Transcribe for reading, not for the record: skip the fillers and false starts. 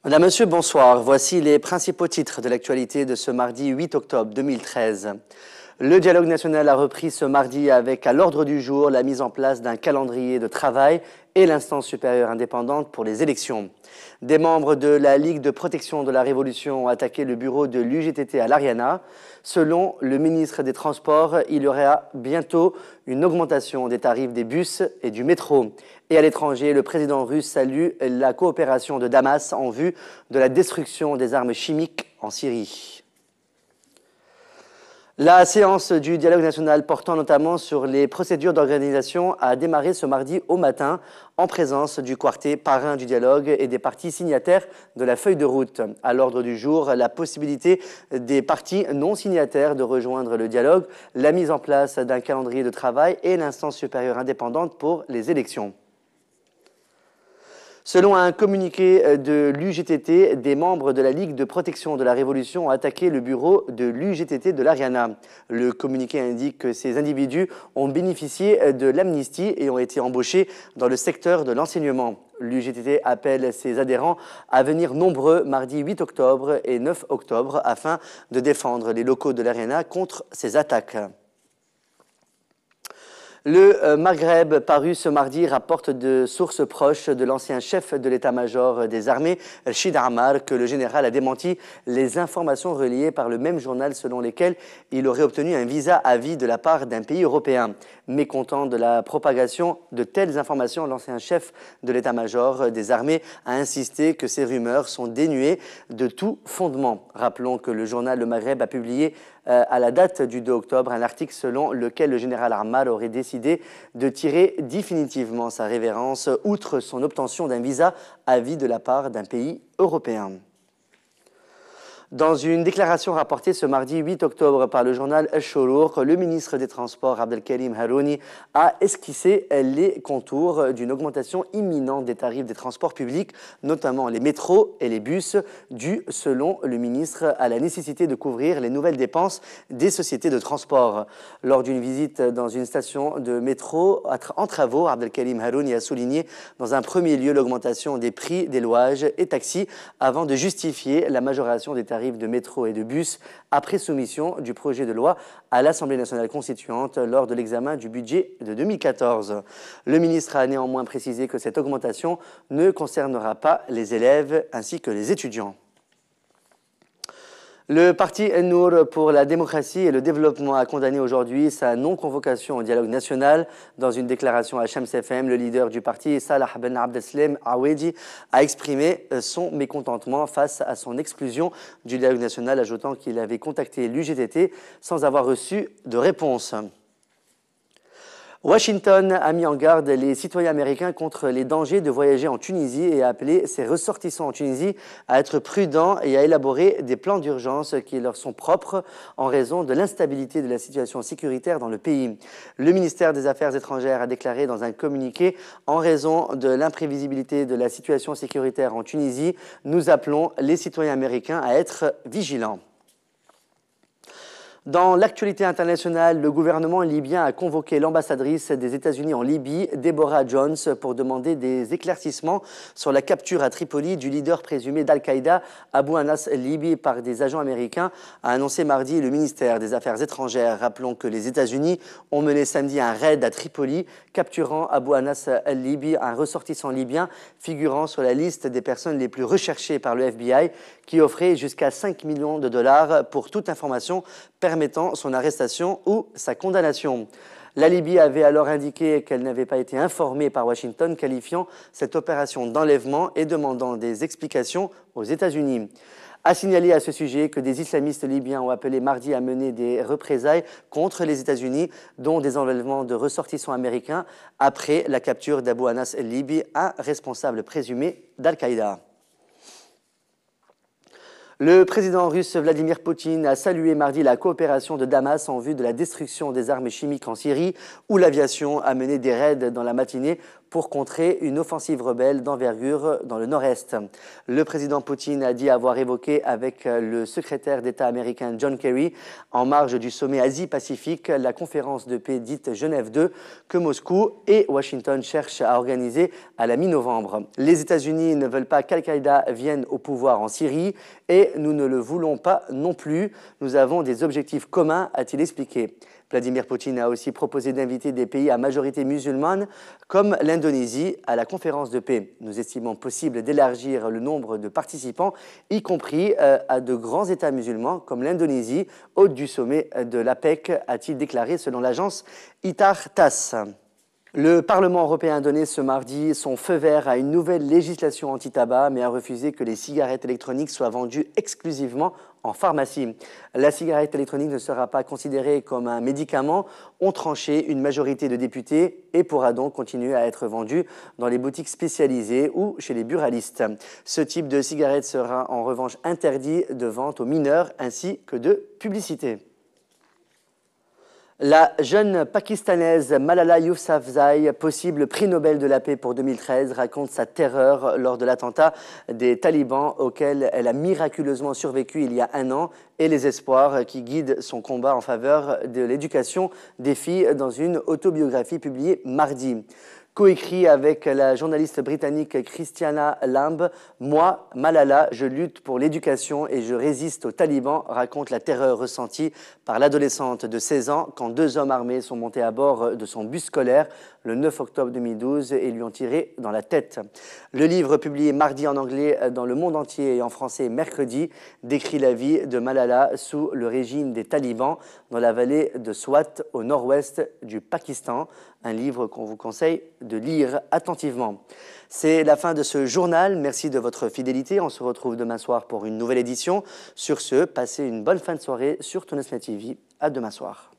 Madame, Monsieur, bonsoir. Voici les principaux titres de l'actualité de ce mardi 8 octobre 2013. Le dialogue national a repris ce mardi avec à l'ordre du jour la mise en place d'un calendrier de travail et l'instance supérieure indépendante pour les élections. Des membres de la Ligue de protection de la Révolution ont attaqué le bureau de l'UGTT à l'Ariana. Selon le ministre des Transports, il y aura bientôt une augmentation des tarifs des bus et du métro. Et à l'étranger, le président russe salue la coopération de Damas en vue de la destruction des armes chimiques en Syrie. La séance du dialogue national portant notamment sur les procédures d'organisation a démarré ce mardi au matin en présence du quartet parrain du dialogue et des partis signataires de la feuille de route. À l'ordre du jour, la possibilité des partis non signataires de rejoindre le dialogue, la mise en place d'un calendrier de travail et l'instance supérieure indépendante pour les élections. Selon un communiqué de l'UGTT, des membres de la Ligue de protection de la Révolution ont attaqué le bureau de l'UGTT de l'Ariana. Le communiqué indique que ces individus ont bénéficié de l'amnistie et ont été embauchés dans le secteur de l'enseignement. L'UGTT appelle ses adhérents à venir nombreux mardi 8 octobre et 9 octobre afin de défendre les locaux de l'Ariana contre ces attaques. Le Maghreb, paru ce mardi, rapporte de sources proches de l'ancien chef de l'état-major des armées, Rachid Ammar, que le général a démenti les informations relayées par le même journal selon lesquelles il aurait obtenu un visa à vie de la part d'un pays européen. Mécontent de la propagation de telles informations, l'ancien chef de l'état-major des armées a insisté que ces rumeurs sont dénuées de tout fondement. Rappelons que le journal Le Maghreb a publié à la date du 2 octobre un article selon lequel le général Ammar aurait décidé de tirer définitivement sa révérence outre son obtention d'un visa à vie de la part d'un pays européen. Dans une déclaration rapportée ce mardi 8 octobre par le journal Al-Shorour, le ministre des Transports, Abdelkarim Harouni, a esquissé les contours d'une augmentation imminente des tarifs des transports publics, notamment les métros et les bus, due, selon le ministre, à la nécessité de couvrir les nouvelles dépenses des sociétés de transport. Lors d'une visite dans une station de métro en travaux, Abdelkarim Harouni a souligné dans un premier lieu l'augmentation des prix des louages et taxis avant de justifier la majoration des tarifs de métro et de bus après soumission du projet de loi à l'Assemblée nationale constituante lors de l'examen du budget de 2014. Le ministre a néanmoins précisé que cette augmentation ne concernera pas les élèves ainsi que les étudiants. Le parti Nour pour la démocratie et le développement a condamné aujourd'hui sa non-convocation au dialogue national. Dans une déclaration à Shams FM, le leader du parti, Salah Ben Abdeslam Awedi, a exprimé son mécontentement face à son exclusion du dialogue national, ajoutant qu'il avait contacté l'UGTT sans avoir reçu de réponse. Washington a mis en garde les citoyens américains contre les dangers de voyager en Tunisie et a appelé ses ressortissants en Tunisie à être prudents et à élaborer des plans d'urgence qui leur sont propres en raison de l'instabilité de la situation sécuritaire dans le pays. Le ministère des Affaires étrangères a déclaré dans un communiqué « En raison de l'imprévisibilité de la situation sécuritaire en Tunisie, nous appelons les citoyens américains à être vigilants ». Dans l'actualité internationale, le gouvernement libyen a convoqué l'ambassadrice des États-Unis en Libye, Deborah Jones, pour demander des éclaircissements sur la capture à Tripoli du leader présumé d'Al-Qaïda, Abu Anas el-Libi, par des agents américains, a annoncé mardi le ministère des Affaires étrangères. Rappelons que les États-Unis ont mené samedi un raid à Tripoli, capturant Abu Anas el-Libi, un ressortissant libyen figurant sur la liste des personnes les plus recherchées par le FBI, qui offrait jusqu'à 5 millions de dollars pour toute information permettant son arrestation ou sa condamnation. La Libye avait alors indiqué qu'elle n'avait pas été informée par Washington, qualifiant cette opération d'enlèvement et demandant des explications aux États-Unis. A signalé à ce sujet que des islamistes libyens ont appelé mardi à mener des représailles contre les États-Unis, dont des enlèvements de ressortissants américains après la capture d'Abu Anas el-Libi, un responsable présumé d'Al-Qaïda. Le président russe Vladimir Poutine a salué mardi la coopération de Damas en vue de la destruction des armes chimiques en Syrie, où l'aviation a mené des raids dans la matinée pour contrer une offensive rebelle d'envergure dans le nord-est. Le président Poutine a dit avoir évoqué avec le secrétaire d'État américain John Kerry, en marge du sommet Asie-Pacifique, la conférence de paix dite Genève 2, que Moscou et Washington cherchent à organiser à la mi-novembre. Les États-Unis ne veulent pas qu'Al-Qaïda vienne au pouvoir en Syrie et nous ne le voulons pas non plus. Nous avons des objectifs communs, a-t-il expliqué. Vladimir Poutine a aussi proposé d'inviter des pays à majorité musulmane comme l'Indonésie à la conférence de paix. Nous estimons possible d'élargir le nombre de participants, y compris à de grands États musulmans comme l'Indonésie, hôte du sommet de l'APEC, a-t-il déclaré selon l'agence Itar TASS. Le Parlement européen a donné ce mardi son feu vert à une nouvelle législation anti-tabac, mais a refusé que les cigarettes électroniques soient vendues exclusivement en pharmacie. La cigarette électronique ne sera pas considérée comme un médicament, ont tranché une majorité de députés et pourra donc continuer à être vendue dans les boutiques spécialisées ou chez les buralistes. Ce type de cigarette sera en revanche interdit de vente aux mineurs ainsi que de publicité. La jeune pakistanaise Malala Yousafzai, possible prix Nobel de la paix pour 2013, raconte sa terreur lors de l'attentat des talibans auquel elle a miraculeusement survécu il y a un an et les espoirs qui guident son combat en faveur de l'éducation des filles dans une autobiographie publiée mardi. Coécrit avec la journaliste britannique Christiana Lamb, « Moi, Malala, je lutte pour l'éducation et je résiste aux talibans », raconte la terreur ressentie par l'adolescente de 16 ans quand deux hommes armés sont montés à bord de son bus scolaire le 9 octobre 2012 et lui ont tiré dans la tête. Le livre, publié mardi en anglais dans le monde entier et en français mercredi, décrit la vie de Malala sous le régime des talibans dans la vallée de Swat au nord-ouest du Pakistan. Un livre qu'on vous conseille de lire attentivement. C'est la fin de ce journal. Merci de votre fidélité. On se retrouve demain soir pour une nouvelle édition. Sur ce, passez une bonne fin de soirée sur Tounes Net TV. À demain soir.